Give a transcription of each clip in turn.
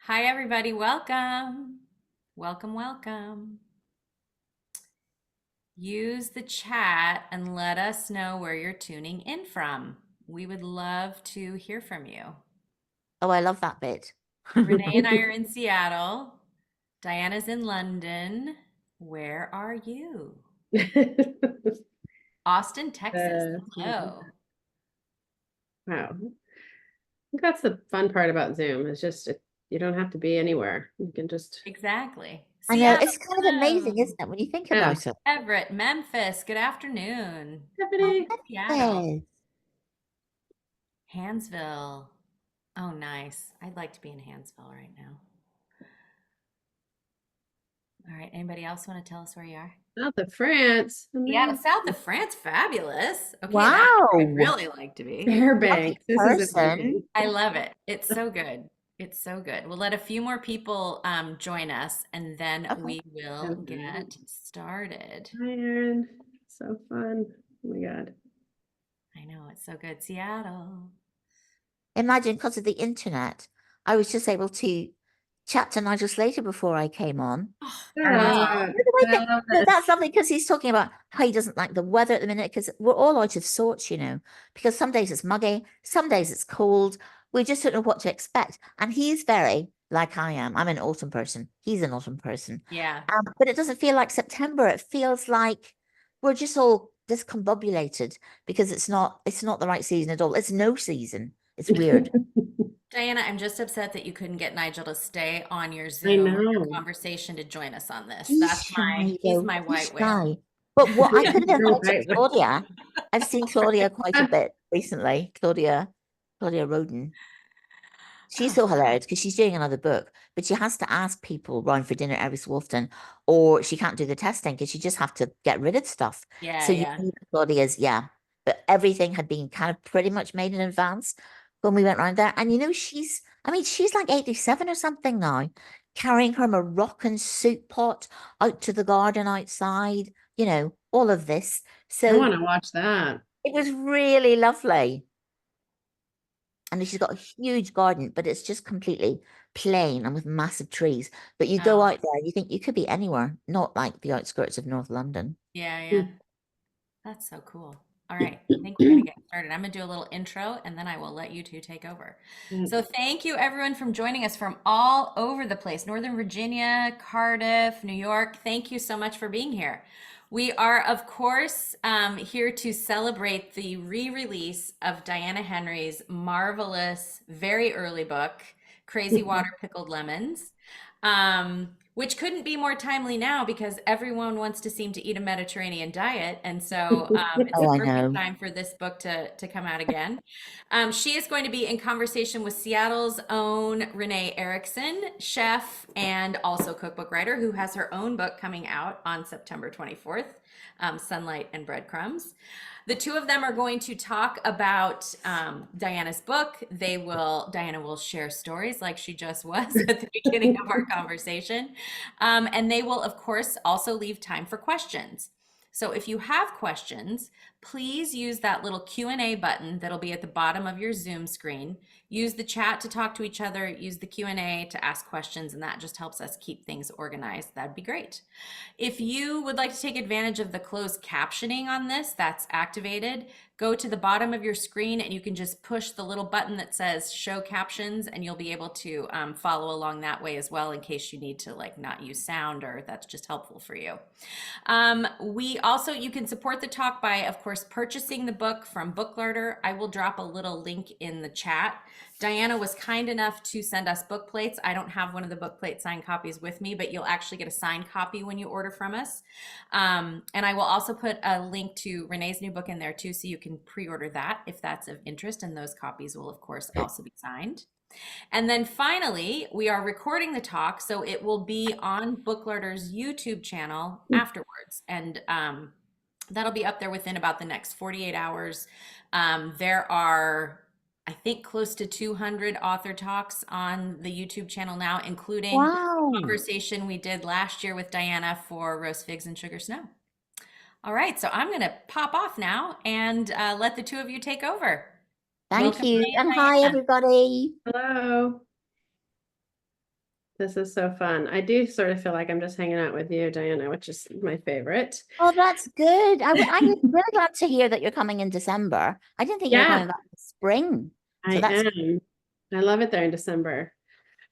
Hi, everybody. Welcome. Welcome, welcome. Use the chat and let us know where you're tuning in from. We would love to hear from you. Oh, I love that bit. Renee and I are in Seattle. Diana's in London. Where are you? Austin, Texas. Hello. Wow. I think that's the fun part about Zoom is just you don't have to be anywhere. You can just Exactly. I know, Seattle. it's kind of amazing, isn't it, when you think yeah. about it? Everett, Memphis. Good afternoon. Stephanie. Seattle. Yes. Hansville. Oh, nice. I'd like to be in Hansville right now. All right. Anybody else want to tell us where you are? South of France. Yeah, the Amazing. south of France, fabulous. Okay, that's where I'd Wow. really like to be. Fairbanks. This is Person. amazing. I love it. It's so good. It's so good. We'll let a few more people join us, and then Okay. we will get started. Iron. So fun. Oh my God. I know, it's so good. Seattle. Imagine because of the internet, I was just able to chat to Nigel Slater before I came on. Oh, Ah, well, By the way, I love this. that's lovely because he's talking about how he doesn't like the weather at the minute because we're all out of sorts, because some days it's muggy, some days it's cold. We just don't know what to expect. And he's very like I am. I'm an autumn person. He's an autumn person. yeah. But it doesn't feel like September. It feels like we're just all discombobulated because it's not the right season at all. It's no season. It's weird. Diana, I'm just upset that you couldn't get Nigel to stay on your I Zoom, your know. conversation to join us on this. He's shy He's though. my He's white whale. shy. But what I could have You're invited right. Claudia. I've seen Claudia quite a bit recently. Claudia Roden. She's Oh, so hilarious because she's doing another book, but she has to ask people round for dinner every so often, or she can't do the testing because she just have to get rid of stuff. yeah, So you yeah. need Claudia's, yeah. But everything had been kind of pretty much made in advance when we went round there. And she's like 87 or something now, carrying her Moroccan soup pot out to the garden outside, all of this. I So want to watch that. it was really lovely. And she's got a huge garden, but it's just completely plain and with massive trees. But you go Oh, out there, you think you could be anywhere, not like the outskirts of North London. yeah, yeah. That's so cool. All right, I think we're going to get started. I'm going to do a little intro and then I will let you two take over. So, thank you everyone from joining us from all over the place, Northern Virginia, Cardiff, New York. Thank you so much for being here. We are, of course, here to celebrate the re release of Diana Henry's marvelous, very early book, Crazy Water Pickled Lemons. Which couldn't be more timely now because everyone wants to seem to eat a Mediterranean diet. And so it's the Oh, I perfect know. time for this book to come out again. She is going to be in conversation with Seattle's own Renee Erickson, chef and also cookbook writer, who has her own book coming out on September 24th, Sunlight and Breadcrumbs. The two of them are going to talk about Diana's book. Diana will share stories like she just was at the beginning of our conversation. And they will, of course, also leave time for questions. So if you have questions, please use that little Q&A button that'll be at the bottom of your Zoom screen. Use the chat to talk to each other, use the Q&A to ask questions, and that just helps us keep things organized. That'd be great. If you would like to take advantage of the closed captioning on this, that's activated. Go to the bottom of your screen and you can just push the little button that says show captions and you'll be able to follow along that way as well in case you need to not use sound or that's just helpful for you. You can support the talk by, of course, purchasing the book from Book Larder. I will drop a little link in the chat. Diana was kind enough to send us book plates. I don't have one of the book plate signed copies with me, but you'll actually get a signed copy when you order from us. And I will also put a link to Renee's new book in there too, so you can pre-order that if that's of interest. And those copies will, of course, also be signed. And then finally, we are recording the talk, so it will be on Book Larder's YouTube channel afterwards. And that'll be up there within about the next 48 hours. There are, I think, close to 200 author talks on the YouTube channel now, including the Wow. conversation we did last year with Diana for Roast Figs and Sugar Snow. All right, so I'm going to pop off now and let the two of you take over. Thank Welcome, you. Renee And and hi, Diana. everybody. Hello. This is so fun. I do sort of feel like I'm just hanging out with you, Diana, which is my favorite. Oh, that's good. I'm really glad to hear that you're coming in December. I didn't think you were Yeah, coming back in spring. So I that's, am. I love it there in December.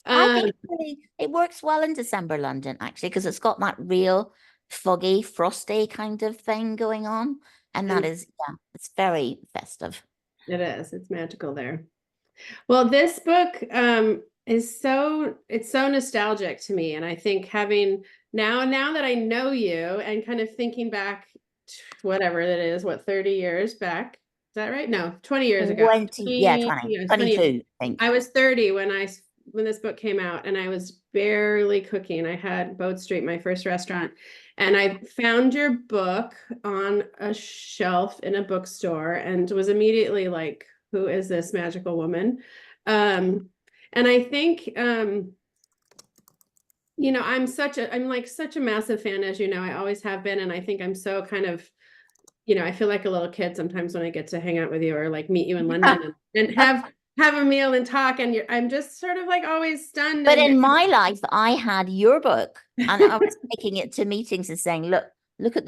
I Um, think it works well in December, London, actually, because it's got that real foggy, frosty kind of thing going on. And that and is, yeah, it's very festive. it is. It's magical there. Well, this book is it's so nostalgic to me. And I think having now that I know you and kind of thinking back whatever it is, what, 30 years back? Is that right? No, 20 years ago. 20, yeah, 20, Yeah, it was 20 years. 22, I think. I was 30 when this book came out, and I was barely cooking. I had Boat Street, my first restaurant, and I found your book on a shelf in a bookstore and was immediately like, who is this magical woman? And I think I'm like such a massive fan, as you know, I always have been. And I think I'm so kind of, I feel like a little kid sometimes when I get to hang out with you or like meet you in London and have a meal and talk. And I'm just sort of like always stunned. But And in my life, I had your book and I was taking it to meetings and saying, look at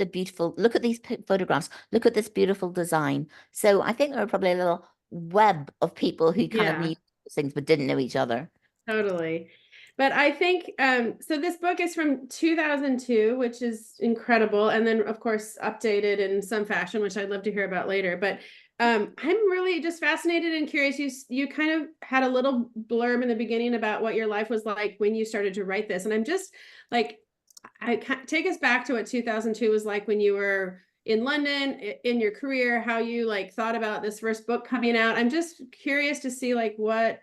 look at these photographs, look at this beautiful design. So I think there were probably a little web of people who kind of yeah. knew things but didn't know each other. Totally. But I think so this book is from 2002, which is incredible. And then of course updated in some fashion, which I'd love to hear about later. But I'm really just fascinated and curious. You kind of had a little blurb in the beginning about what your life was like when you started to write this. And I'm just like, take us back to what 2002 was like when you were in London in your career, how you like thought about this first book coming out. I'm just curious to see like what.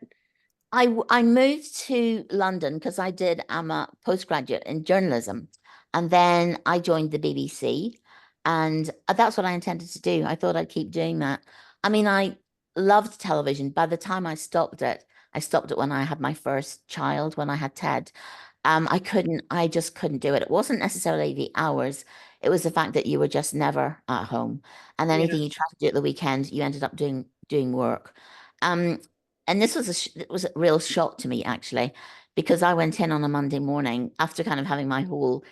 I moved to London because I did a postgraduate in journalism, and then I joined the BBC, and that's what I intended to do. I thought I'd keep doing that. I mean, I loved television. By the time I stopped it when I had my first child, when I had Ted. I just couldn't do it. It wasn't necessarily the hours. It was the fact that you were just never at home. And Yeah. anything you tried to do at the weekend, you ended up doing work. Um, and this was it was a real shock to me actually, because I went in on a Monday morning after kind of having my whole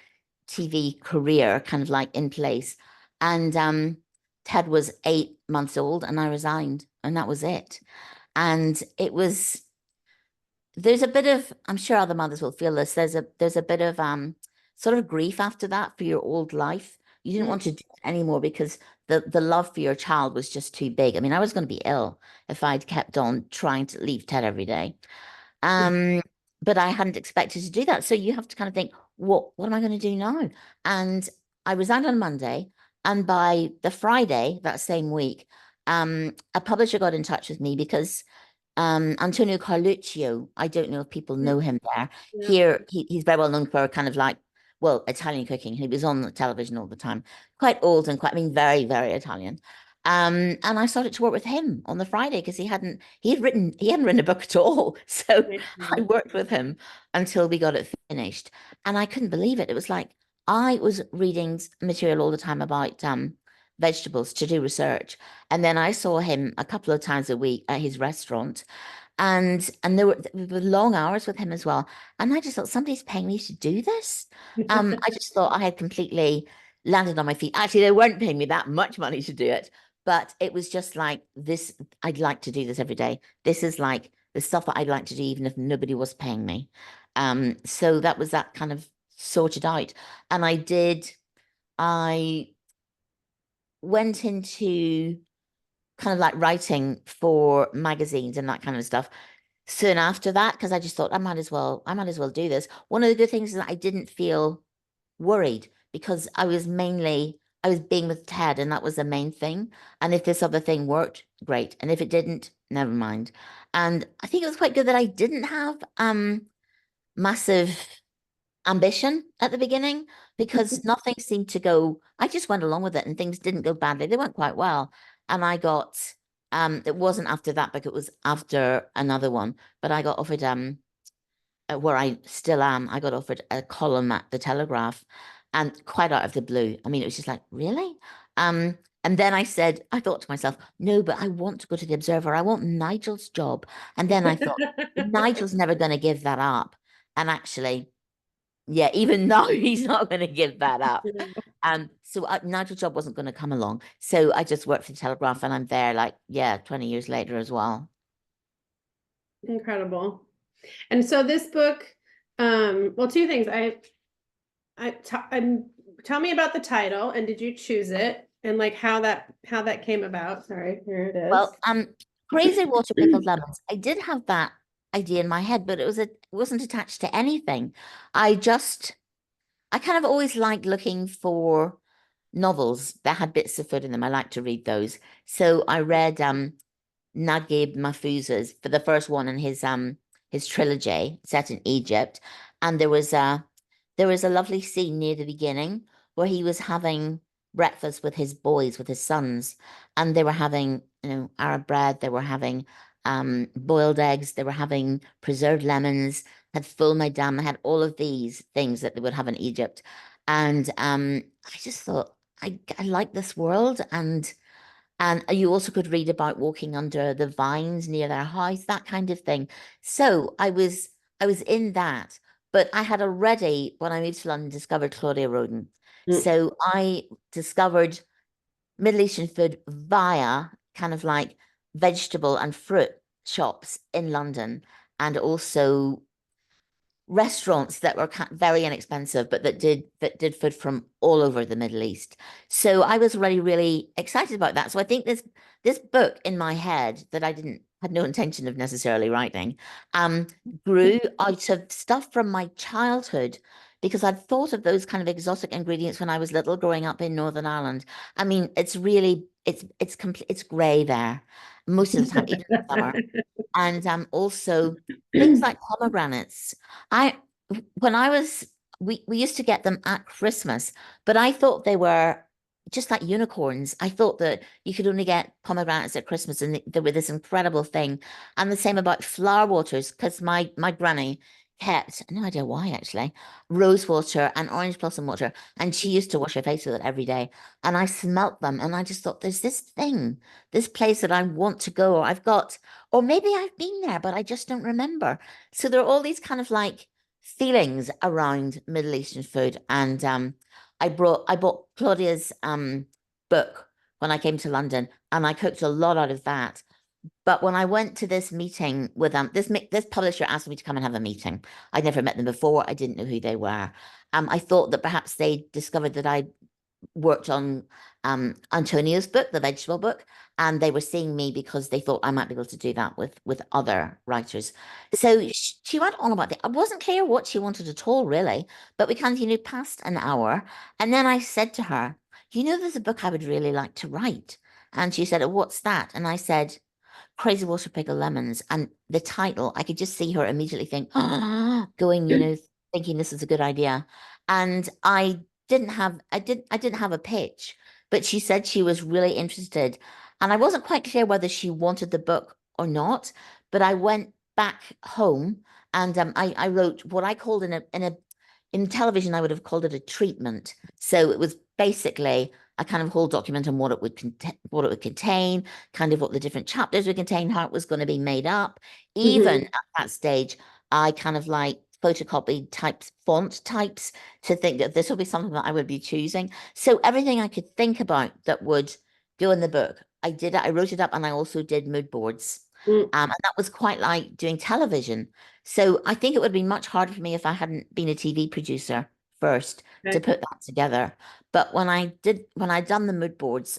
TV career kind of like in place. And Ted was 8 months old and I resigned and that was it. And it was there's a bit of I'm sure other mothers will feel this. There's a bit of sort of grief after that for your old life. You didn't want to do it anymore because the love for your child was just too big. I mean, I was going to be ill if I'd kept on trying to leave Ted every day. Um, but I hadn't expected to do that. So you have to kind of think, what am I going to do now? And I resigned on Monday, and by the Friday that same week, a publisher got in touch with me because Antonio Carluccio, I don't know if people know him there. Yeah. Here, he's very well known for kind of like, well, Italian cooking. He was on the television all the time. Quite old and quite, I mean, very, very Italian. And I started to work with him on the Friday because he hadn't written a book at all. So I worked with him until we got it finished. And I couldn't believe it. It was like I was reading material all the time about vegetables to do research. And then I saw him a couple of times a week at his restaurant. And there were long hours with him as well. And I just thought somebody's paying me to do this. I just thought I had completely landed on my feet. Actually, they weren't paying me that much money to do it, but it was just like this. I'd like to do this every day. This is like the stuff that I'd like to do, even if nobody was paying me. So that was that kind of sorted out. And I went into kind of like writing for magazines and that kind of stuff soon after that because I just thought I might as well do this. One of the good things is that I didn't feel worried because I was being with Ted and that was the main thing. And if this other thing worked, great. And if it didn't, never mind. And I think it was quite good that I didn't have massive ambition at the beginning because nothing seemed to go. I just went along with it and things didn't go badly. They went quite well. And I got it wasn't after that book, it was after another one, but I got offered where I still am, I got offered a column at the Telegraph and quite out of the blue. I mean, it was just like, really? And then I thought to myself, no, but I want to go to the Observer. I want Nigel's job. And then I thought, Nigel's never going to give that up. And actually, yeah, even now he's not going to give that up. So Nigel job wasn't going to come along. So I just worked for the Telegraph, and I'm there like, yeah, 20 years later as well. Incredible. And so this book, well, two things. Tell me about the title, and did you choose it, and like how that came about? Sorry, here it is. Well, Crazy Water Pickled Lemons. I did have that idea in my head, but it wasn't attached to anything. I kind of always liked looking for novels that had bits of food in them. I like to read those. So I read Naguib Mahfouz's for the first one in his trilogy set in Egypt, and there was a lovely scene near the beginning where he was having breakfast with his boys, with his sons, and they were having, Arab bread, they were having boiled eggs, they were having preserved lemons, had full madame, they had all of these things that they would have in Egypt. And I just thought, I like this world, and you also could read about walking under the vines near their house, that kind of thing. So I was in that, but I had already, when I moved to London, discovered Claudia Roden. So I discovered Middle Eastern food via kind of like vegetable and fruit shops in London, and also restaurants that were very inexpensive, but that did food from all over the Middle East. So I was really, really excited about that. So I think this book in my head that I had no intention of necessarily writing, grew out of stuff from my childhood, because I'd thought of those kind of exotic ingredients when I was little, growing up in Northern Ireland. I mean, it's really it's grey there most of the time, even in the summer. And also things like pomegranates. I when I was we used to get them at Christmas, but I thought they were just like unicorns. I thought that you could only get pomegranates at Christmas, and they were this incredible thing. And the same about flower waters, because my granny kept, no idea why actually, rose water and orange blossom water, and she used to wash her face with it every day. And I smelt them, and I just thought, there's this thing, this place that I want to go, or or maybe I've been there, but I just don't remember. So there are all these kind of like feelings around Middle Eastern food. And I bought Claudia's book when I came to London, and I cooked a lot out of that. But when I went to this meeting with this publisher asked me to come and have a meeting. I'd never met them before. I didn't know who they were. I thought that perhaps they discovered that I worked on Antonio's book, the vegetable book, and they were seeing me because they thought I might be able to do that with other writers. So she went on about it. I wasn't clear what she wanted at all, really, but we continued past an hour, and then I said to her, there's a book I would really like to write. And she said, "Oh, what's that?" And I said, Crazy Water Pickled Lemons. And the title, I could just see her immediately think, going, thinking this is a good idea. And I didn't have a pitch, but she said she was really interested. And I wasn't quite clear whether she wanted the book or not, but I went back home, and I wrote what I called in television, I would have called it a treatment. So it was basically a kind of whole document on what it would contain, kind of what the different chapters would contain, how it was going to be made up. Even at that stage, I kind of like photocopied font types to think that this will be something that I would be choosing. So everything I could think about that would go in the book, I did it. I wrote it up, and I also did mood boards. And that was quite like doing television. So I think it would be much harder for me if I hadn't been a TV producer first to put that together. But when I'd done the mood boards,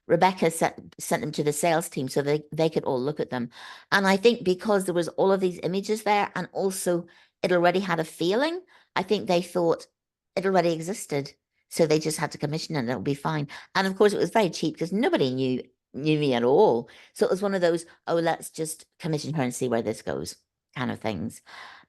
Rebecca sent them to the sales team so they could all look at them. And I think because there was all of these images there, and also it already had a feeling, I think they thought it already existed. So they just had to commission it, and it'll be fine. And of course, it was very cheap because nobody knew me at all. So it was one of those, oh, let's just commission her and see where this goes kind of things.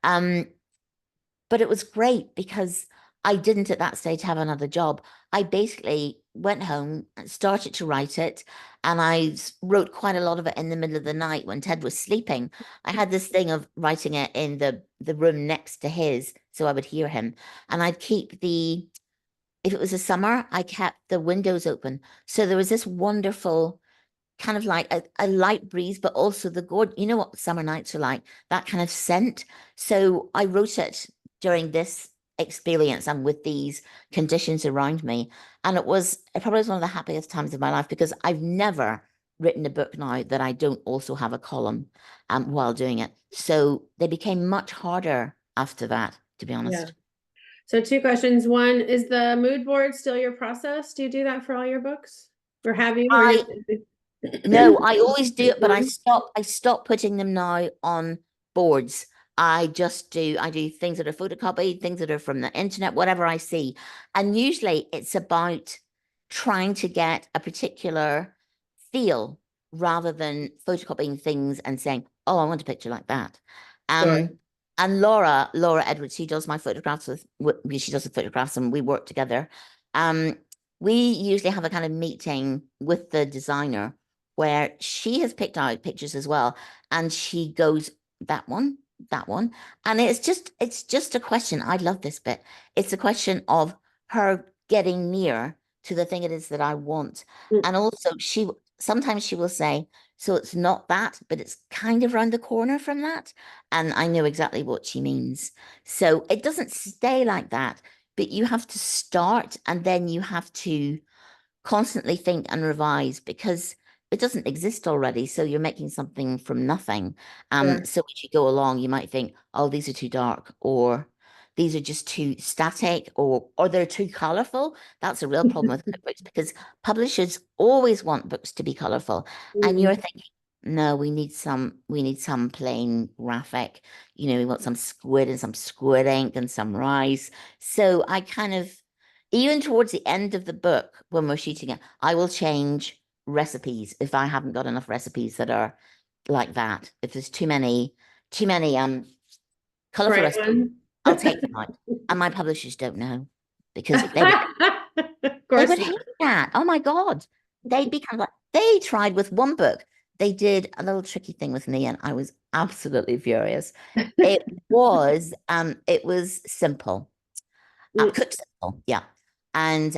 But it was great because I didn't at that stage have another job. I basically went home and started to write it, and I wrote quite a lot of it in the middle of the night when Ted was sleeping. I had this thing of writing it in the room next to his, so I would hear him. And I'd keep if it was a summer, I kept the windows open. So there was this wonderful kind of like a light breeze, but also the good, you know what summer nights are like, that kind of scent. So I wrote it during this experience and with these conditions around me. And it probably was one of the happiest times of my life because I've never written a book now that I don't also have a column while doing it. So they became much harder after that, to be Yeah. honest. So two questions. One, is the mood board still your process? Do you do that for all your books? Or have you? Or I you're No, I always do it, but one? I stop putting them now on boards. I do things that are photocopied, things that are from the internet, whatever I see. And usually it's about trying to get a particular feel rather than photocopying things and saying, oh, I want a picture like that. Sure. And Laura Edwards, who does my photographs she does the photographs and we work together. Um, we usually have a kind of meeting with the designer where she has picked out pictures as well, and she goes, that one, that one. And it's just a question. I love this bit. It's a question of her getting near to the thing it is that I want. Mm, And also sometimes she will say, so it's not that, but it's kind of around the corner from that. And I know exactly what she means. So it doesn't stay like that, but you have to start and then you have to constantly think and revise because it doesn't exist already. So you're making something from nothing. sure. So as you go along, you might think, oh, these are too dark, or these are just too static, or they're too colorful. That's a real problem with cookbooks because publishers always want books to be colorful. And Mm, you're thinking, no, we need some plain graphic. You know, we want some squid and some squid ink and some rice. So I kind of even towards the end of the book, when we're shooting it, I will change recipes if I haven't got enough recipes that are like that. If there's too many colorful Bright recipes, one. I'll take them out. And my publishers don't know because Of they course would not. hate that. Oh my God. They'd be kind of like they tried with one book. They did a little tricky thing with me, and I was absolutely furious. It was simple. Mm, Cooked simple, yeah. And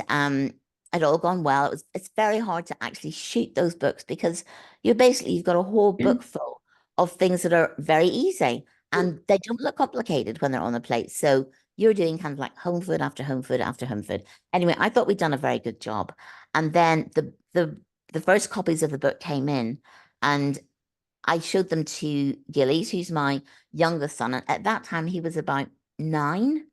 it all gone well. It's very hard to actually shoot those books because you've got a whole book full of things that are very easy and they don't look complicated when they're on the plate. So you're doing kind of like home food after home food after home food. Anyway, I thought we'd done a very good job. And then the first copies of the book came in and I showed them to Gillies, who's my youngest son. And at that time he was about 9.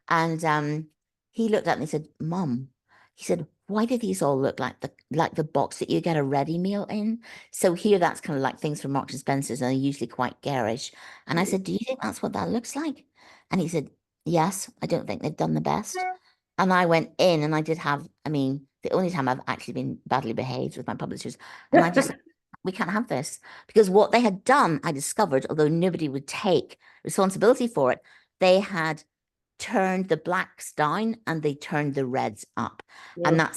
And he looked at me and said, Mum, he said, why do these all look like the box that you get a ready meal in? So here that's kind of like things from Marks and Spencer's and they're usually quite garish. And I said, do you think that's what that looks like? And he said, yes, I don't think they've done the best. And I went in and I mean, the only time I've actually been badly behaved with my publishers. And I just said, we can't have this. Because what they had done, I discovered, although nobody would take responsibility for it, they had turned the blacks down and they turned the reds up. And well,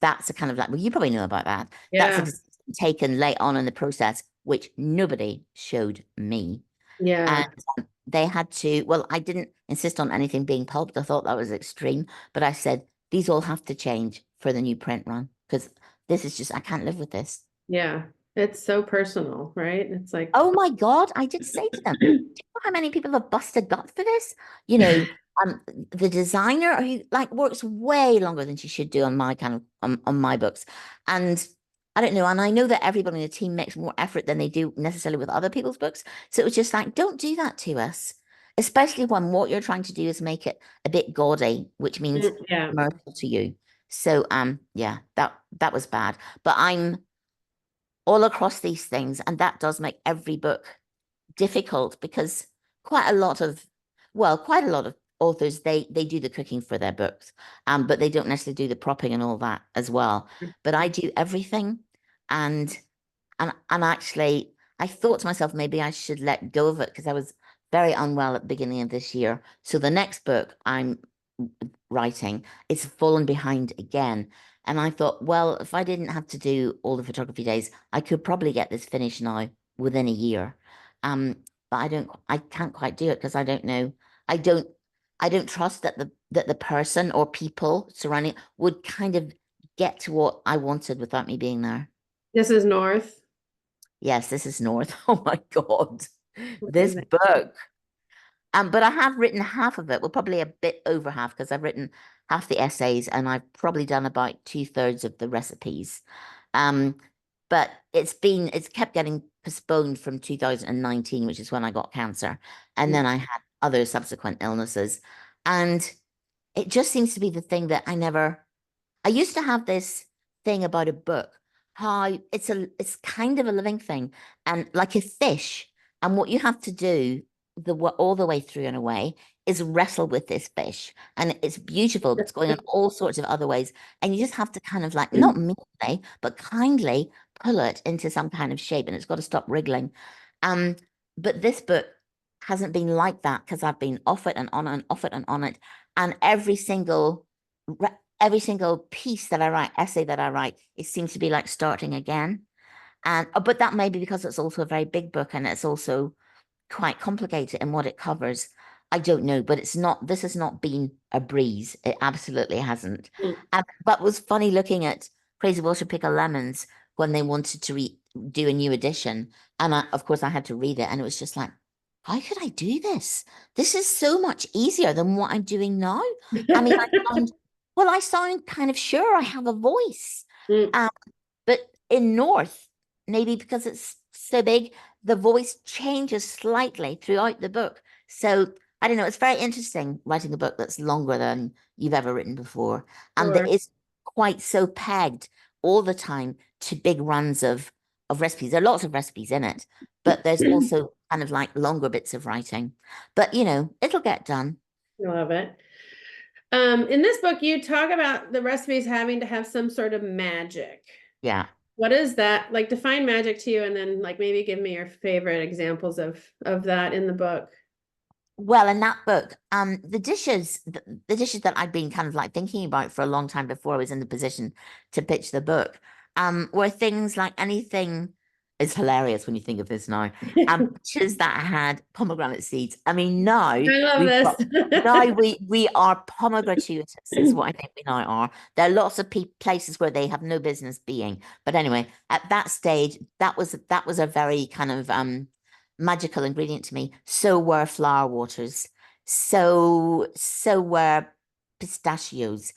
that's a kind of like, well, you probably know about that. That's a yeah. decision taken late on in the process, which nobody showed me. Yeah. And they had to, well, I didn't insist on anything being pulped. I thought that was extreme, but I said, these all have to change for the new print run because this is just, I can't live with this. Yeah. It's so personal, right? It's like Oh my God, I did say to them, do you know how many people have busted gut for this? You know, the designer who like works way longer than she should do on my kind of on my books. And I don't know, and I know that everybody in the team makes more effort than they do necessarily with other people's books. So it was just like, don't do that to us, especially when what you're trying to do is make it a bit gaudy, which means yeah. commercial to you. So yeah, that was bad. But I'm all across these things, and that does make every book difficult because quite a lot of authors they do the cooking for their books, but they don't necessarily do the propping and all that as well. But I do everything, and actually I thought to myself maybe I should let go of it because I was very unwell at the beginning of this year. So the next book I'm writing is fallen behind again. And I thought, well, if I didn't have to do all the photography days, I could probably get this finished now within a year. But I can't quite do it because I don't know. I don't, I don't trust that the person or people surrounding it would kind of get to what I wanted without me being there. This is North. Yes, this is North. Oh my God. This Amazing. book. But I have written half of it. Well, probably a bit over half because I've written half the essays and I've probably done about 2/3 of the recipes. Um, but it's kept getting postponed from 2019, which is when I got cancer. And then I had other subsequent illnesses. And it just seems to be the thing that I used to have this thing about a book, how it's kind of a living thing and like a fish. And what you have to do all the way through in a way is wrestle with this fish. And it's beautiful, but it's going in all sorts of other ways. And you just have to kind of like not meanly, but kindly pull it into some kind of shape and it's got to stop wriggling. Um, but this book hasn't been like that because I've been off it and on it and off it and on it. And every single piece that I write, essay that I write, it seems to be like starting again. And but that may be because it's also a very big book and it's also quite complicated in what it covers. I don't know, but this has not been a breeze. It absolutely hasn't. But it was funny looking at Crazy Water Pickle Lemons when they wanted to do a new edition. And of course I had to read it and it was just like, how could I do this? This is so much easier than what I'm doing now. I mean, I sound kind of sure I have a voice. Mm. Um, but in North, maybe because it's so big, the voice changes slightly throughout the book. So I don't know. It's very interesting writing a book that's longer than you've ever written before. And that Sure. is quite so pegged all the time to big runs of recipes. There are lots of recipes in it, but there's also kind of like longer bits of writing. But it'll get done. I love it. In this book, you talk about the recipes having to have some sort of magic. Yeah. What is that? Like define magic to you and then like maybe give me your favorite examples of that in the book. Well, in that book, the dishes that I'd been kind of like thinking about for a long time before I was in the position to pitch the book, were things like anything. It's hilarious when you think of this now. Dishes that had pomegranate seeds. I mean, I love this. now we are pomegratuitous is what I think we now are. There are lots of places where they have no business being, but anyway, at that stage, that was a very kind of magical ingredient to me. So were flower waters. So were pistachios.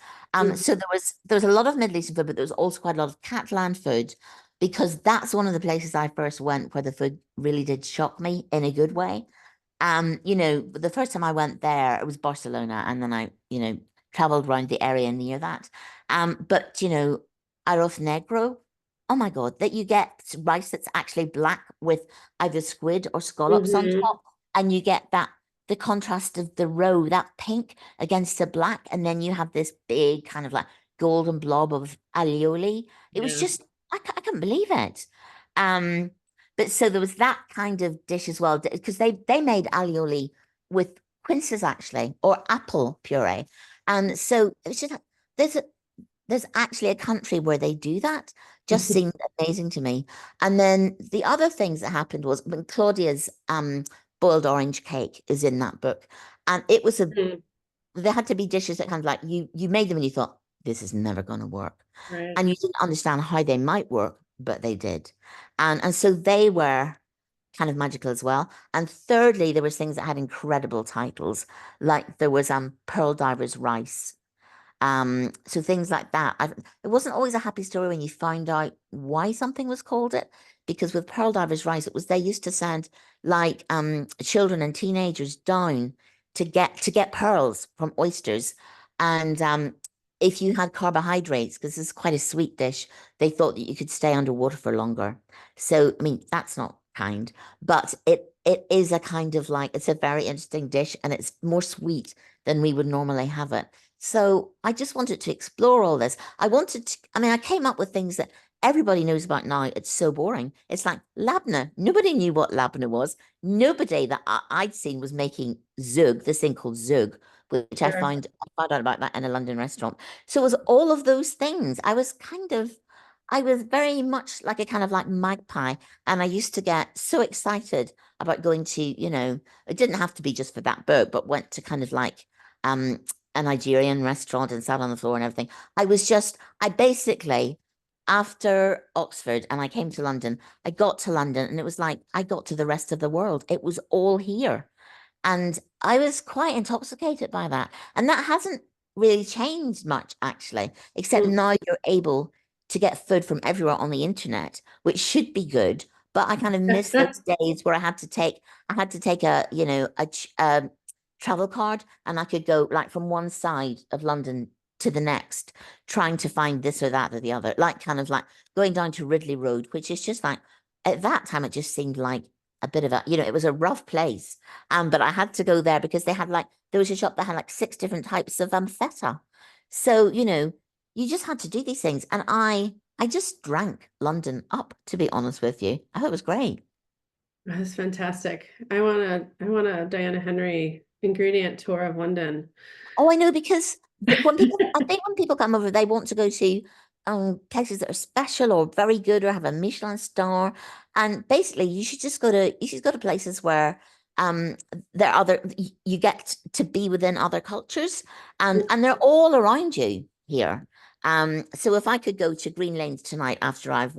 So there was a lot of Middle Eastern food, but there was also quite a lot of Catalan food because that's one of the places I first went where the food really did shock me in a good way. The first time I went there, it was Barcelona, and then I, traveled around the area near that. But arroz negro, oh my God, that you get rice that's actually black with either squid or scallops on top, and you get the contrast of the roe, that pink against the black, and then you have this big kind of like golden blob of alioli. It was just, I couldn't believe it. But so there was that kind of dish as well, because they made alioli with quinces actually, or apple puree. And so it's just there's a there's actually a country where they do that. Just seemed amazing to me. And then the other things that happened was when Claudia's boiled orange cake is in that book. And it was there had to be dishes that kind of like you made them and you thought, this is never gonna work. Right. And you didn't understand how they might work, but they did. And so they were kind of magical as well. And thirdly, there was things that had incredible titles, like there was Pearl Diver's Rice. So things like that. It wasn't always a happy story when you find out why something was called it, because with Pearl Divers Rice, it was they used to send like children and teenagers down to get pearls from oysters, and if you had carbohydrates, because this is quite a sweet dish, they thought that you could stay underwater for longer. So I mean, that's not kind, but it is a kind of like it's a very interesting dish, and it's more sweet than we would normally have it. So I just wanted to explore all this. I came up with things that everybody knows about now. It's so boring. It's like labna. Nobody knew what labna was. Nobody that I'd seen was making zug, this thing called zug, which I found out about that in a London restaurant. So it was all of those things. I was very much like a kind of like magpie. And I used to get so excited about going to, it didn't have to be just for that book, but went to kind of like a Nigerian restaurant and sat on the floor and everything. I basically after Oxford and I came to London, I got to London and it was like I got to the rest of the world. It was all here. And I was quite intoxicated by that. And that hasn't really changed much, actually, except Mm. now you're able to get food from everywhere on the internet, which should be good. But I kind of miss those days where I had to take a, you know, a travel card and I could go like from one side of London to the next, trying to find this or that or the other, like kind of like going down to Ridley Road, which is just like, at that time, it just seemed like a bit of a, you know, it was a rough place. But I had to go there because they had like, there was a shop that had like 6 different types of feta. So, you know, you just had to do these things. And I just drank London up, to be honest with you. I thought it was great. That's fantastic. I want a Diana Henry ingredient tour of London. Oh, I know, because when people, I think when people come over, they want to go to places that are special or very good or have a Michelin star. And basically, you should go to places where um there are you get to be within other cultures, and they're all around you here. So if I could go to Green Lanes tonight after I've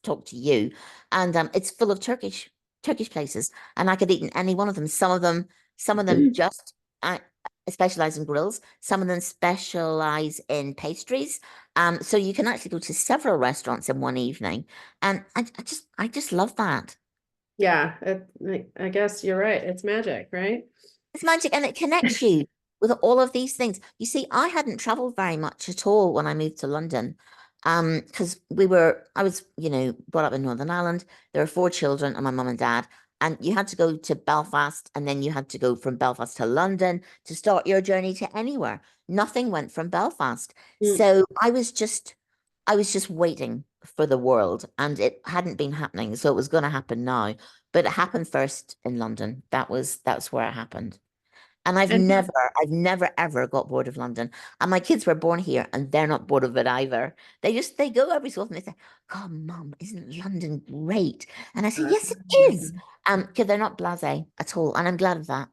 talked to you, and it's full of Turkish places, and I could eat in any one of them. Some of them just specialize in grills. Some of them specialize in pastries. So you can actually go to several restaurants in one evening, and I just love that. Yeah, I guess you're right. It's magic, right? It's magic, and it connects you with all of these things. You see, I hadn't traveled very much at all when I moved to London. Because I was, you know, brought up in Northern Ireland. There were 4 children and my mum and dad, and you had to go to Belfast, and then you had to go from Belfast to London to start your journey to anywhere. Nothing went from Belfast. Mm. So I was just waiting for the world, and it hadn't been happening. So it was going to happen now, but it happened first in London. That's where it happened. And And I've never ever got bored of London. And my kids were born here and they're not bored of it either. They go every so often. They say, God, Mum, isn't London great? And I say, yes, it is. Because they're not blasé at all. And I'm glad of that.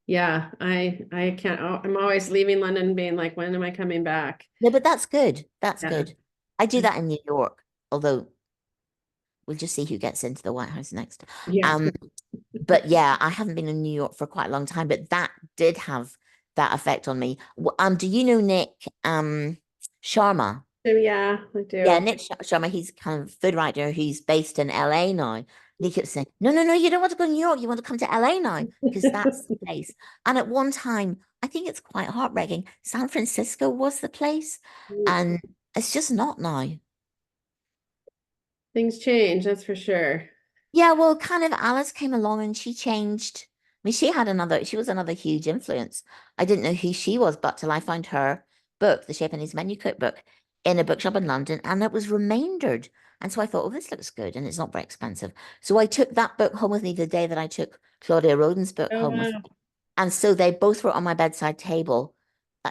yeah, I can't. I'm always leaving London, being like, when am I coming back? No, but that's good. That's Yeah. good. I do that in New York, although we'll just see who gets into the White House next. Yeah. Um, but yeah, I haven't been in New York for quite a long time, but that did have that effect on me. Do you know Nick Sharma? So yeah, I Yeah, do. Nick Sharma, he's kind of food writer who's based in LA now. And he kept saying, no, no, no, you don't want to go to New York. You want to come to LA now because that's the place. And at one time, I think it's quite heartbreaking. San Francisco was the place, and it's just not now. Things change, that's for sure. Yeah, well, kind of Alice came along and she changed. I mean, she was another huge influence. I didn't know who she was, but till I found her book, The Japanese Menu Cookbook, in a bookshop in London, and it was remaindered. And so I thought, oh, this looks good, and it's not very expensive. So I took that book home with me the day that I took Claudia Roden's book Oh home with wow. me. And so they both were on my bedside table.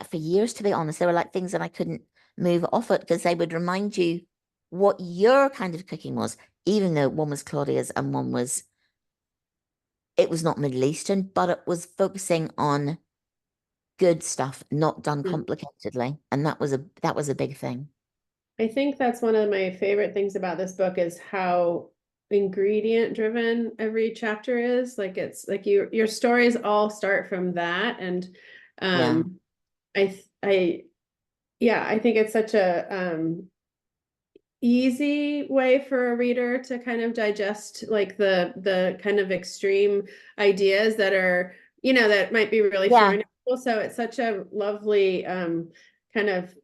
For years, to be honest, they were like things that I couldn't move off it because they would remind you what your kind of cooking was, even though one was Claudia's and one was, it was not Middle Eastern, but it was focusing on good stuff, not done complicatedly. And that was a big thing. I think that's one of my favorite things about this book is how ingredient driven every chapter is. Like it's like your stories all start from that. And Yeah. I yeah, I think it's such a easy way for a reader to kind of digest like the kind of extreme ideas that are, you know, that might be really Yeah. foreign. Also, it's such a lovely kind of,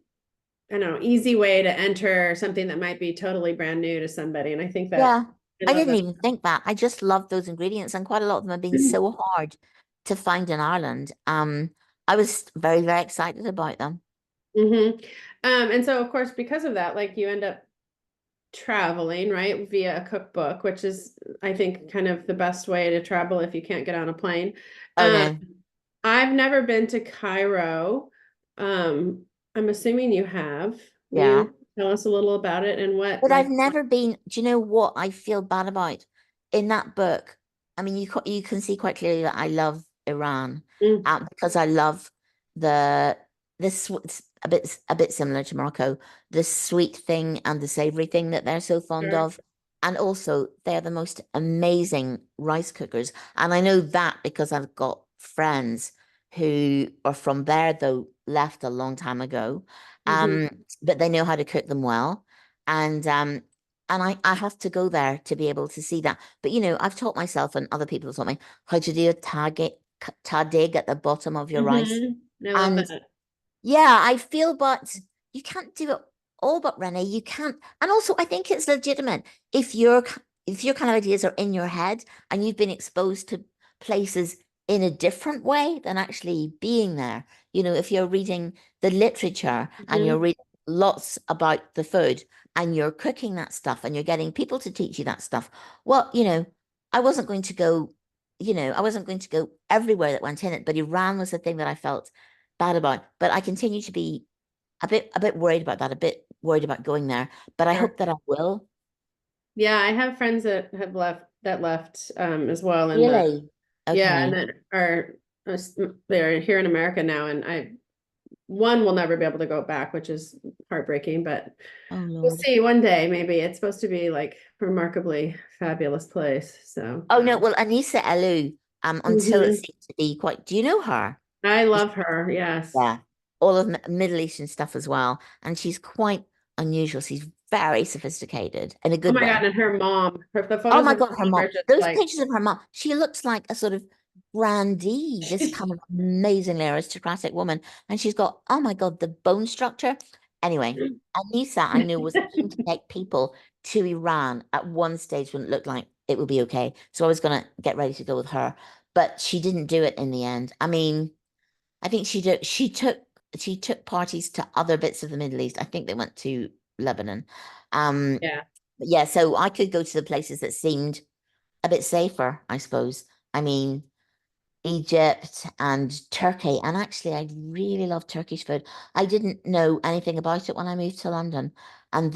I don't know, easy way to enter something that might be totally brand new to somebody. And I think that Yeah. I I love didn't that. even think that. I just love those ingredients, and quite a lot of them have been so hard to find in Ireland. I was very, very excited about them. Mm-hmm. And so of course, because of that, like you end up traveling, right, via a cookbook, which is, I think, kind of the best way to travel if you can't get on a plane. Oh Um, no. I've never been to Cairo. Um, I'm assuming you have. Will Yeah. you tell us a little about it and what, But I've like, never been, do you know what I feel bad about in that book? I mean, you can see quite clearly that I love Iran, mm, because I love the this a bit similar to Morocco, the sweet thing and the savory thing that they're so fond Sure. of. And also, they're the most amazing rice cookers. And I know that because I've got friends who are from there, though left a long time ago. Mhm. But they know how to cook them well. And I have to go there to be able to see that. But I've taught myself and other people have taught me how to do a tadig at the bottom of your rice. I love And that. yeah, I feel, but you can't do it all, but Renee, you can't. And also, I think it's legitimate if your kind of ideas are in your head and you've been exposed to places in a different way than actually being there. If you're reading the literature and you're Mhm. reading lots about the food and you're cooking that stuff and you're getting people to teach you that stuff, well, I wasn't going to go, I wasn't going to go everywhere that went in it, but Iran was the thing that I felt bad about. But I continue to be a bit worried about that, a bit worried about going there. But I Sure. hope that I will. Yeah, I have friends that have left as well, and Really? yeah, and Okay. that are they're here in America now, and one will never be able to go back, which is heartbreaking, but Oh we'll Lord. see one day. Maybe it's supposed to be like a remarkably fabulous place. So Oh no, well, Anissa Elu, until it mhm. seems to be quite, do you know her? I love her. Yes. Yeah. All of Middle Eastern stuff as well. And she's quite unusual. She's very sophisticated in a Oh good my God, way. and her mom, the Oh photos my of her God, her mom mom. are just Those like pictures of her mom, she looks like a sort of grandee, this kind of amazingly aristocratic woman. And she's got, oh my God, the bone structure. Anyway, Anissa, I knew, was keen to take people to Iran at one stage when it looked like it would be okay. So I was going to get ready to go with her, but she didn't do it in the end. I mean, I think she took parties to other bits of the Middle East. I think they went to Lebanon. Um, yeah. but yeah, so I could go to the places that seemed a bit safer, I suppose. I mean, Egypt and Turkey. And actually, I really love Turkish food. I didn't know anything about it when I moved to London. And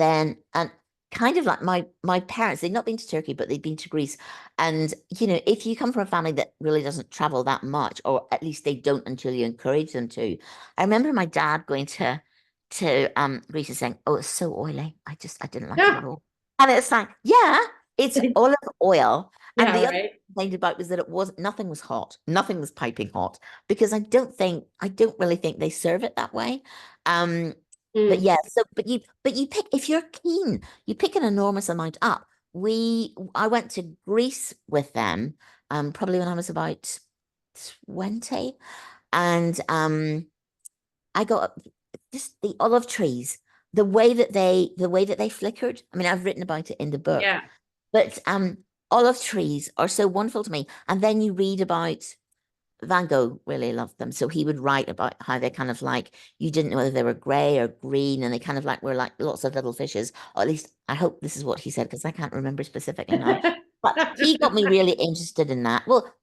kind of like my parents, they'd not been to Turkey, but they'd been to Greece. And, if you come from a family that really doesn't travel that much, or at least they don't until you encourage them to. I remember my dad going to Greece and saying, "Oh, it's so oily. I didn't like it at Yeah. all." And it's like, yeah, it's olive oil. And Yeah, the other right. complained about was that nothing was hot, nothing was piping hot, because I don't really think they serve it that way. Um, but Mm. yeah, but you pick if you're keen, you pick an enormous amount up. I went to Greece with them, probably when I was about 20, and I got just the olive trees, the way that they flickered. I mean, I've written about it in the book, Yeah. but olive trees are so wonderful to me. And then you read about Van Gogh really loved them. So he would write about how they kind of like you didn't know whether they were gray or green, and they kind of like were like lots of little fishes. Or at least I hope this is what he said, because I can't remember specifically now. But he got me really interested in that. Well,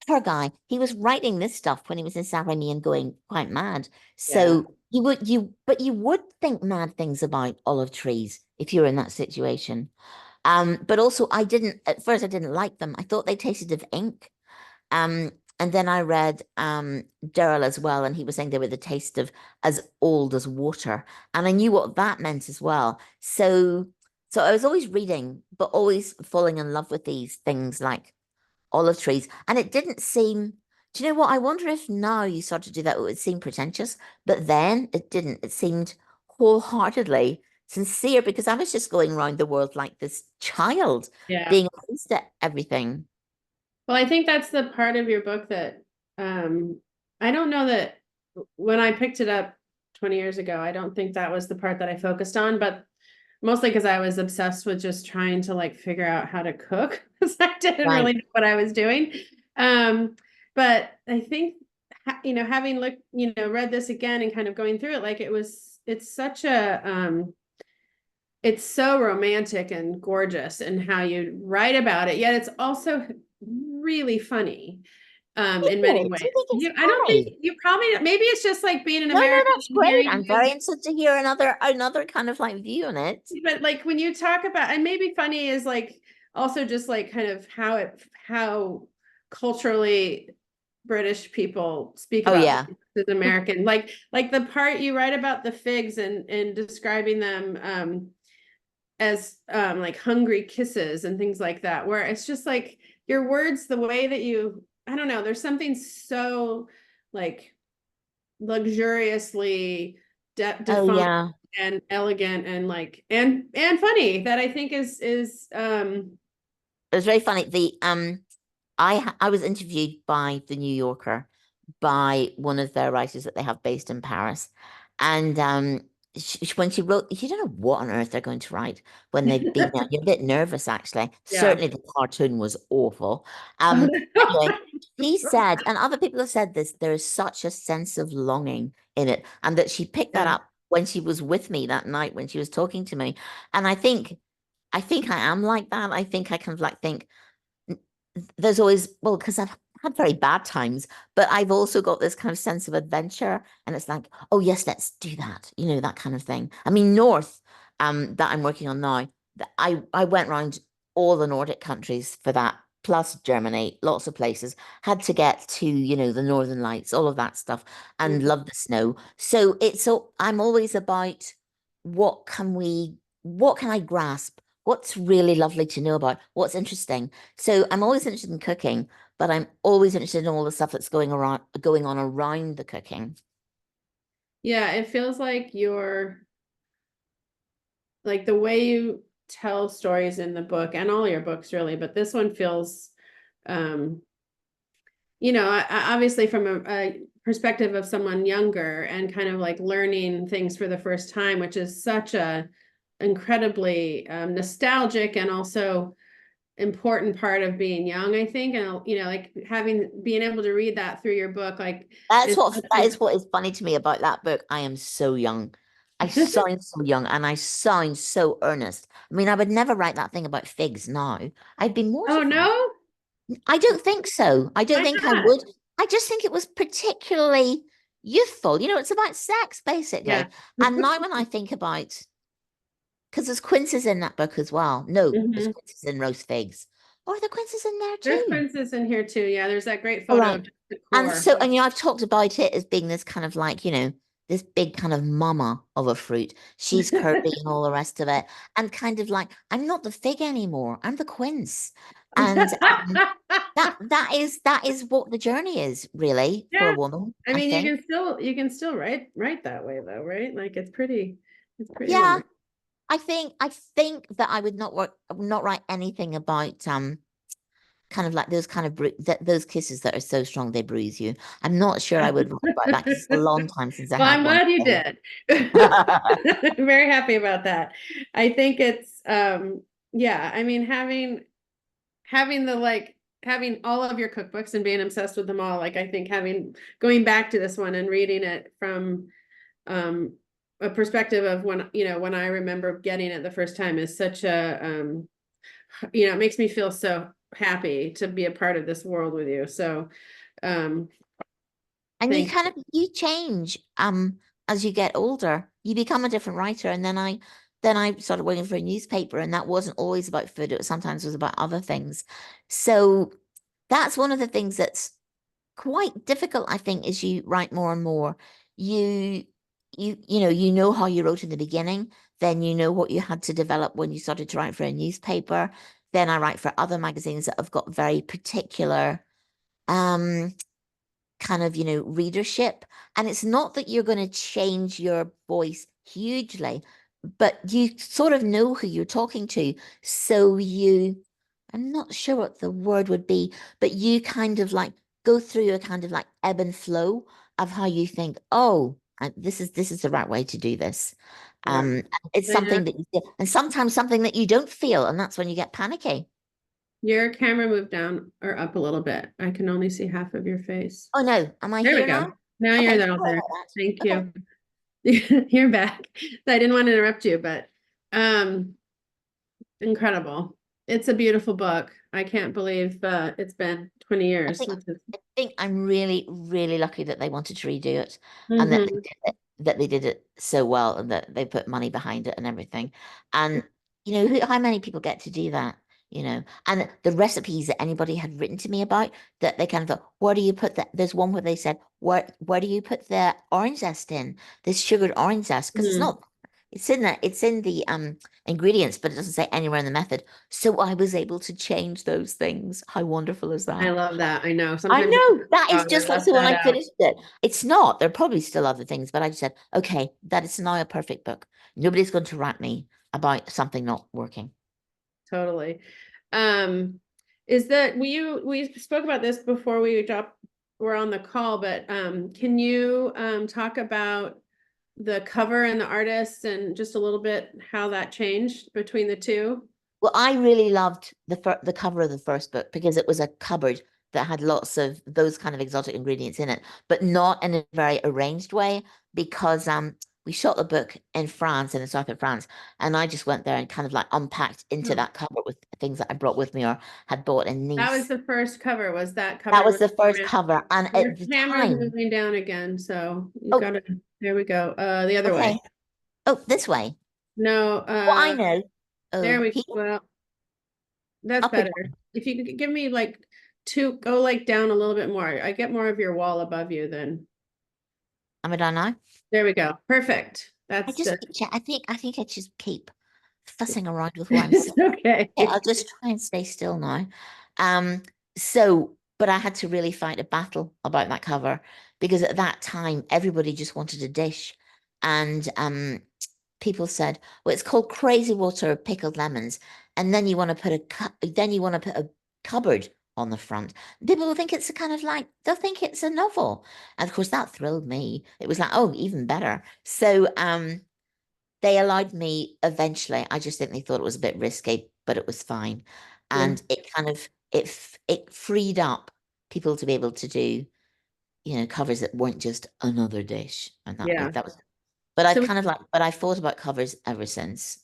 poor guy, he was writing this stuff when he was in Saint-Remy and going quite mad. Yeah. So you would think mad things about olive trees if you're in that situation. But also at first I didn't like them. I thought they tasted of ink. Um, and then I read Durrell as well, and he was saying they were the taste of as old as water. And I knew what that meant as well. So I was always reading, but always falling in love with these things like olive trees. And it didn't seem, do you know what? I wonder if now you start to do that, it would seem pretentious, but then it didn't. It seemed wholeheartedly sincere, because I was just going around the world like this child, Yeah. being amazed at everything. Well, I think that's the part of your book that I don't know that when I picked it up 20 years ago, I don't think that was the part that I focused on, but mostly because I was obsessed with just trying to like figure out how to cook because I didn't Right. really know what I was doing. But I think having looked, read this again and kind of going through it, like it's such a it's so romantic and gorgeous and how you write about it, yet it's also really funny in many Oh, ways. do you think it's I don't think funny? you probably, maybe it's just like being an No, no, American that's and great. hearing I'm you, very interested to hear another kind of like view on it. but like when you talk about, and maybe funny is like also just like kind of how culturally British people speak Oh about yeah. them as American. Like the part you write about the figs and describing them as like hungry kisses and things like that, where it's just like your words, the way that you, I don't know, there's something so like luxuriously Oh defined yeah. and elegant and like and funny that I think is It was very funny. I was interviewed by the New Yorker, by one of their writers that they have based in Paris, and when she wrote, you don't know what on earth they're going to write when they've been there. You're a bit nervous, actually. yeah. Certainly, the cartoon was awful. Anyway, she said, and other people have said this, there is such a sense of longing in it, and that she picked that Yeah. up when she was with me that night when she was talking to me, and I think I am like that. I think I kind of like think there's always, well, because I've had very bad times, but I've also got this kind of sense of adventure, and it's like, oh yes, let's do that, you know, that kind of thing. I mean, North, that I'm working on now, I went around all the Nordic countries for that, plus Germany, lots of places. Had to get to, you know, the Northern Lights, all of that stuff, and love the snow. So I'm always about what can we, what can I grasp? What's really lovely to know about? What's interesting? So I'm always interested in cooking, but I'm always interested in all the stuff that's going on around the cooking. Yeah, it feels like you're like the way you tell stories in the book and all your books really, but this one feels um obviously from a perspective of someone younger and kind of like learning things for the first time, which is such a incredibly nostalgic and also important part of being young, I think. And like being able to read that through your book, like That's is what that is what is funny to me about that book. I am so young. I sound so young and I sound so earnest. I mean, I would never write that thing about figs now. I'd be Oh mortified. no, I don't think so. I don't why think I not? would. I just think it was particularly youthful. You know, it's about sex, Yeah. basically. And now when I think about, because there's quinces in that book as well. No, there's Mhm. quinces in roast figs. Or are there quinces in there There's too? Princess in here too. Yeah, there's that great All photo right. of just the And core. so, and you know, I've talked about it as being this kind of like, you know, this big kind of mama of a fruit. She's curvy and all the rest of it. And kind of like, I'm not the fig anymore. I'm the quince. And that is what the journey is, really, for a Yeah. woman, I I mean, think. you can still write that way though, right? Like it's pretty Yeah, wonderful. I think that I would not write anything about kind of like those kind of those kisses that are so strong they bruise you. I'm not sure I would write about that because it's a long time since I Well, had I'm one. glad you did. I'm very happy about that. I think it's yeah, I mean having the like having all of your cookbooks and being obsessed with them all, like I think having going back to this one and reading it from um a perspective of when I remember getting it the first time is such a it makes me feel so happy to be a part of this world with you. So um And you thank kind you. of you change as you get older. You become a different writer. And then I started working for a newspaper, and that wasn't always about food. It sometimes was about other things. So that's one of the things that's quite difficult, I think, as you write more and more. You you know how you wrote in the beginning, then you know what you had to develop when you started to write for a newspaper. Then I write for other magazines that have got very particular um kind of, you know, readership. And it's not that you're going to change your voice hugely, but you sort of know who you're talking to. So I'm not sure what the word would be, but you kind of like go through a kind of like ebb and flow of how you think, oh, this is the right way to do this. Yeah. It's And something that you feel, and sometimes something that you don't feel, and that's when you get panicky. your camera moved down or up a little bit. I can only see half of your face. Oh no, am I There we here go. now? Now Okay, you're out sorry there. about Thank that. Okay. you. You're back. I didn't want to interrupt you, but um incredible. It's a beautiful book. I can't believe it's been 20 I years, think which is I think I'm really, really lucky that they wanted to redo it and Mhm. that they did it so well and that they put money behind it and everything. And you know, how many people get to do that? and the recipes that anybody had written to me about that they kind of thought, where do you put that? There's one where they said, where do you put the orange zest in? This sugared orange zest? Because it's in the ingredients, but it doesn't say anywhere in the method. So I was able to change those things. How wonderful is that? I love that. I know. I Sometimes know that is I just like left so when that I out. finished it. It's not. There are probably still other things, but I just said, okay, that is now a perfect book. Nobody's going to rat me about something not working. Totally. Is that we spoke about this before we're on the call, but can you talk about the cover and the artist and just a little bit how that changed between the two? Well, I really loved the cover of the first book because it was a cupboard that had lots of those kind of exotic ingredients in it, but not in a very arranged way because we shot the book in France, in the south of France, and I just went there and kind of like unpacked into that cupboard with things that I brought with me or had bought in Nice. That was the first cover. Was that cover? That was the first cover, and Your at the camera's time, moving down again, so you gotta. There we go. The other way. Oh, this way. No. Oh, I know. There we Here? go. Well, that's Up or better. down? If you could give me like go like down a little bit more. I get more of your wall above you then. Am I done now? There we go. Perfect. I That's just the. I think I just keep fussing around with what I'm saying. Okay. Okay, I'll just try and stay still now. But I had to really fight a battle about that cover because at that time everybody just wanted a dish, and people said, "Well, it's called Crazy Water Pickled Lemons," and then you want to put a cupboard on the front. People will think it's a kind of like they'll think it's a novel, and of course that thrilled me. It was like, oh, even better. So they allowed me eventually. I just think they thought it was a bit risky, but it was fine. And it kind of it freed up people to be able to do, covers that weren't just another dish. And that was but I kind of like, but I thought about covers ever since.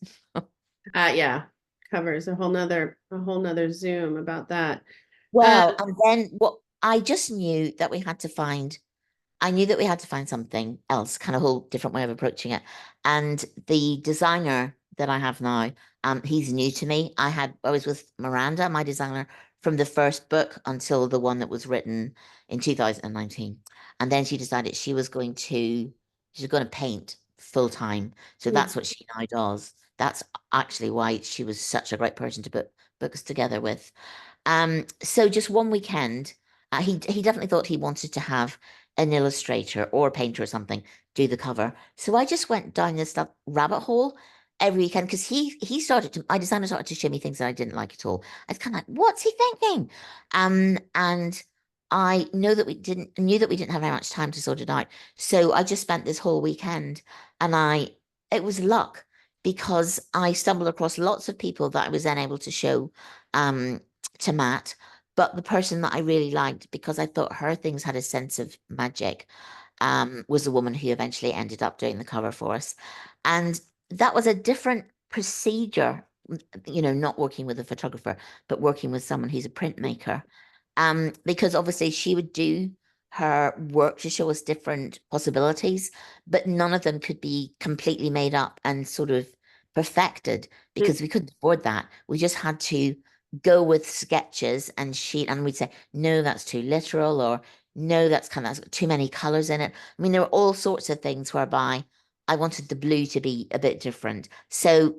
Yeah. Covers a whole nother Zoom about that. Well, and then what I just knew that we had to find I knew that we had to find something else, kind of a whole different way of approaching it. And the designer that I have now, he's new to me. I was with Miranda, my designer, from the first book until the one that was written in 2019. And then she decided she was going to paint full time. So that's what she now does. That's actually why she was such a great person to put books together with. So just one weekend, he definitely thought he wanted to have an illustrator or a painter or something do the cover. So I just went down this rabbit hole every weekend because my designer started to show me things that I didn't like at all. I was kind of like, what's he thinking? And I knew that we didn't have very much time to sort it out. So I just spent this whole weekend and it was luck because I stumbled across lots of people that I was then able to show to Matt. But the person that I really liked, because I thought her things had a sense of magic, was the woman who eventually ended up doing the cover for us. And that was a different procedure, not working with a photographer, but working with someone who's a printmaker. Because obviously she would do her work to show us different possibilities, but none of them could be completely made up and sort of perfected because we couldn't afford that. We just had to go with sketches and we'd say, no, that's too literal, or no, that's too many colors in it. I mean, there were all sorts of things whereby I wanted the blue to be a bit different. So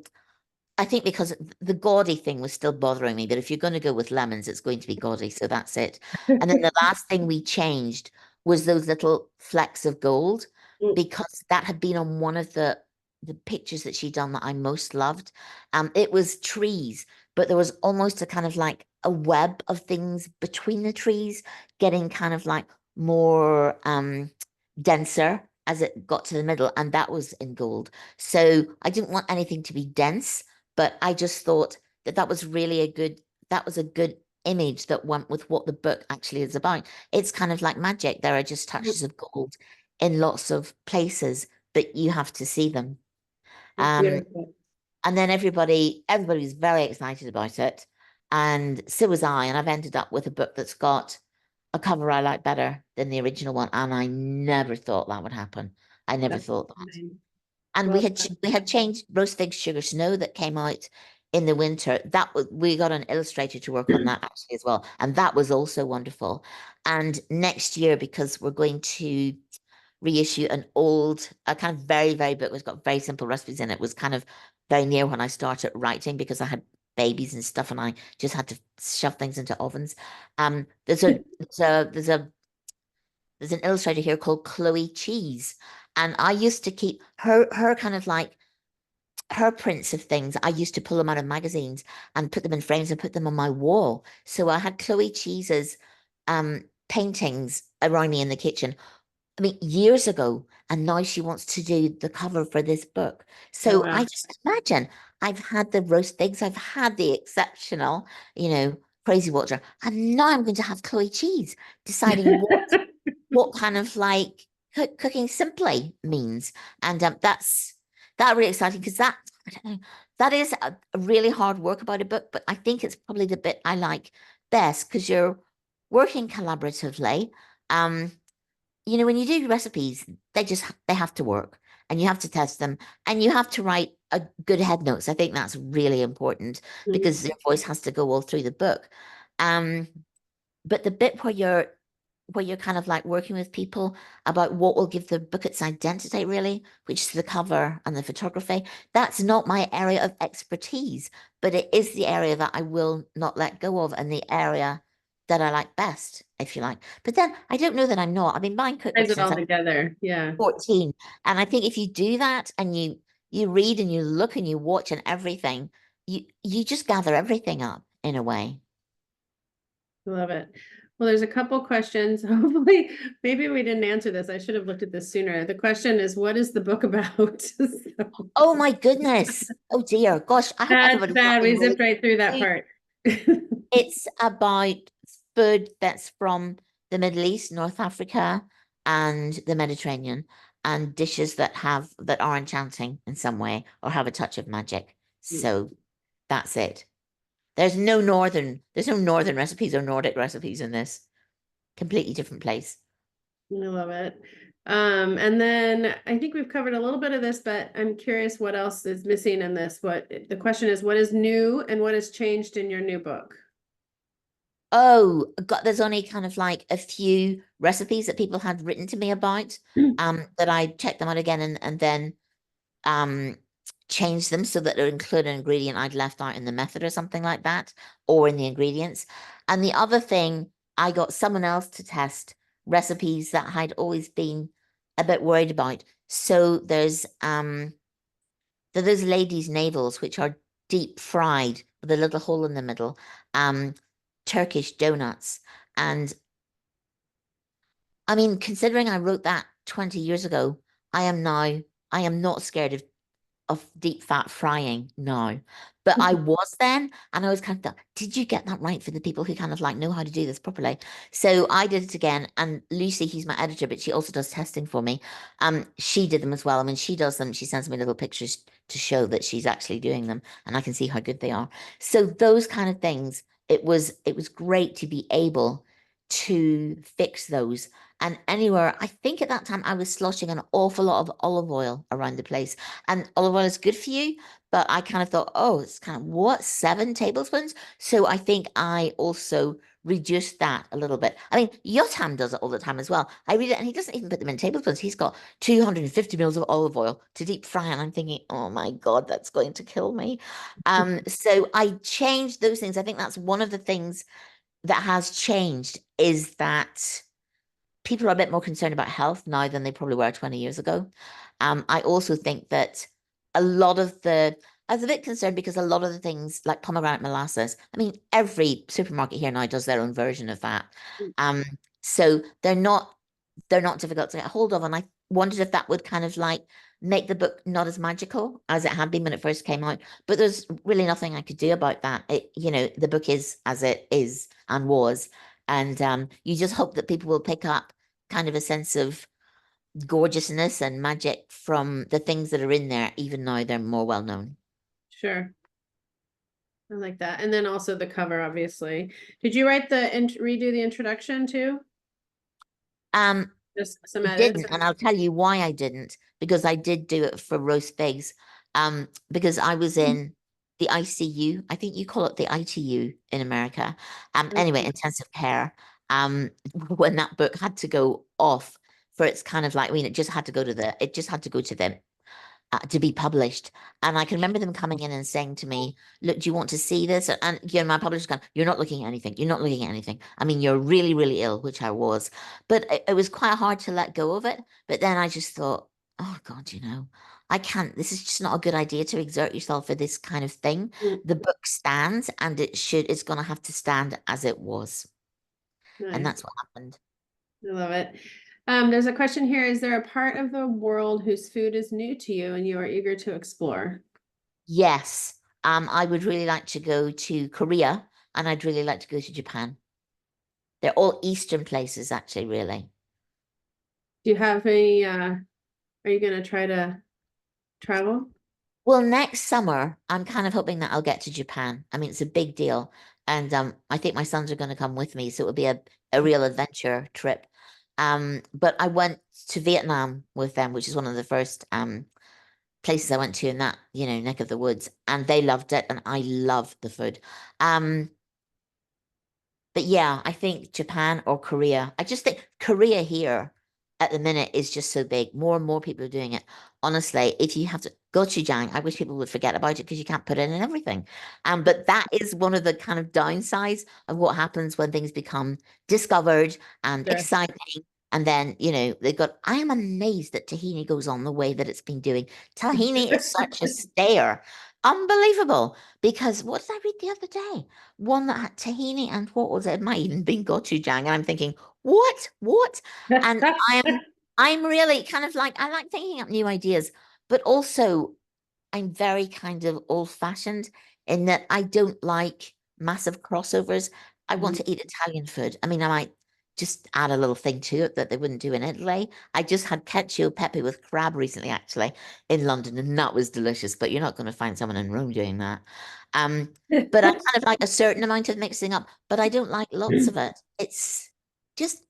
I think because the gaudy thing was still bothering me, but if you're going to go with lemons, it's going to be gaudy. So that's it. And then the last thing we changed was those little flecks of gold because that had been on one of the pictures that she'd done that I most loved. It was trees, but there was almost a kind of like a web of things between the trees, getting kind of like more denser as it got to the middle, and that was in gold. So I didn't want anything to be dense, but I just thought that was really a good image that went with what the book actually is about. It's kind of like magic. There are just touches of gold in lots of places, but you have to see them. And then everybody was very excited about it. And so was I. And I've ended up with a book that's got a cover I like better than the original one. And I never thought that would happen. I never thought that. And we had changed Roast Fig Sugar Snow that came out in the winter. We got an illustrator to work on that actually as well, and that was also wonderful. And next year, because we're going to reissue a kind of very, very book, it's got very simple recipes in it, was kind of very near when I started writing because I had babies and stuff and I just had to shove things into ovens. There's an illustrator here called Chloe Cheese, and I used to keep her kind of like her prints of things. I used to pull them out of magazines and put them in frames and put them on my wall. So I had Chloe Cheese's paintings around me in the kitchen. I mean, years ago, and now she wants to do the cover for this book. Oh, So wow. I just imagine I've had the roast pigs, I've had the exceptional, crazy water, and now I'm going to have Chloe Cheese deciding what kind of like cooking simply means, and that's really exciting because I don't know, that is a really hard work about a book, but I think it's probably the bit I like best because you're working collaboratively. When you do recipes, they have to work and you have to test them and you have to write a good head notes. I think that's really important because your voice has to go all through the book. But the bit where you're kind of like working with people about what will give the book its identity, really, which is the cover and the photography, that's not my area of expertise, but it is the area that I will not let go of and the area that I like best, if you like. But then I don't know that I'm not. I've been buying Ties cookbooks it since all I'm together. Yeah. 14. And I think if you do that and you read and you look and you watch and everything, you just gather everything up in a way. I love it. Well, there's a couple questions. Hopefully, maybe we didn't answer this. I should have looked at this sooner. The question is, what is the book about? Oh my goodness. Oh dear. Gosh, I hope That's everybody's not bad. We being really zipped right through that part. It's about food that's from the Middle East, North Africa, and the Mediterranean, and dishes that are enchanting in some way or have a touch of magic. So that's it. There's no northern recipes or Nordic recipes in this. Completely different place. I love it. And then I think we've covered a little bit of this, but I'm curious what else is missing in this. The question is, what is new and what has changed in your new book? Oh, God, there's only kind of like a few recipes that people had written to me about, that I checked them out again and then change them so that they include an ingredient I'd left out in the method or something like that, or in the ingredients. And the other thing, I got someone else to test recipes that I'd always been a bit worried about. So there's those ladies' navels, which are deep fried with a little hole in the middle, Turkish donuts. And I mean, considering I wrote that 20 years ago, I am not scared of deep fat frying now. But I was then, and I was kind of, did you get that right for the people who kind of like know how to do this properly? So I did it again, and Lucy, who's my editor, but she also does testing for me. She did them as well. I mean, she does them. She sends me little pictures to show that she's actually doing them, and I can see how good they are. So those kind of things, it was great to be able to fix those. And anywhere, I think at that time I was sloshing an awful lot of olive oil around the place. And olive oil is good for you, but I kind of thought, oh, it's kind of what, 7 tablespoons? So I think I also reduced that a little bit. I mean, Yotam does it all the time as well. I read it and he doesn't even put them in tablespoons. He's got 250 mils of olive oil to deep fry. And I'm thinking, oh my God, that's going to kill me. So I changed those things. I think that's one of the things that has changed is that people are a bit more concerned about health now than they probably were 20 years ago. I also think that I was a bit concerned because a lot of the things like pomegranate molasses, I mean, every supermarket here now does their own version of that. So they're not difficult to get hold of. And I wondered if that would kind of like make the book not as magical as it had been when it first came out. But there's really nothing I could do about that. The book is as it is and was. And you just hope that people will pick up kind of a sense of gorgeousness and magic from the things that are in there, even now they're more well known. Sure. I like that. And then also the cover, obviously. Did you write redo the introduction too? Just some I edits. didn't, and I'll tell you why I didn't, because I did do it for roast pigs. Because I was in the ICU. I think you call it the ITU in America. Anyway, intensive care. When that book had to go off for its kind of like, I mean, it just had to go to them to be published. And I can remember them coming in and saying to me, look, do you want to see this? And you know, my publisher's gone, you're not looking at anything. You're not looking at anything. I mean, you're really, really ill, which I was. But it was quite hard to let go of it. But then I just thought, oh God, you know, I can't, this is just not a good idea to exert yourself for this kind of thing. The book stands and it's going to have to stand as it was. Nice. And that's what happened. I love it. There's a question here. Is there a part of the world whose food is new to you and you are eager to explore? Yes. I would really like to go to Korea and I'd really like to go to Japan. They're all Eastern places, actually, really. Do you have any, are you going to try to travel? Well, next summer, I'm kind of hoping that I'll get to Japan. I mean, it's a big deal. And I think my sons are going to come with me. So it will be a real adventure trip. But I went to Vietnam with them, which is one of the first places I went to in that, you know, neck of the woods. And they loved it. And I love the food. But yeah, I think Japan or Korea. I just think Korea here at the minute is just so big. More and more people are doing it. Honestly, if you have to gochujang, I wish people would forget about it because you can't put it in everything. But that is one of the kind of downsides of what happens when things become discovered and Sure. exciting. And then, you know, I am amazed that tahini goes on the way that it's been doing. Tahini is such a stare. Unbelievable. Because what did I read the other day? One that had tahini and what was it? It might even been gochujang. And I'm thinking, what? And I'm really kind of like, I like thinking up new ideas, but also I'm very kind of old-fashioned in that I don't like massive crossovers. I want to eat Italian food. I mean, I might just add a little thing to it that they wouldn't do in Italy. I just had cacio e pepe with crab recently, actually, in London, and that was delicious. But you're not going to find someone in Rome doing that. But I kind of like a certain amount of mixing up, but I don't like lots of it. It's just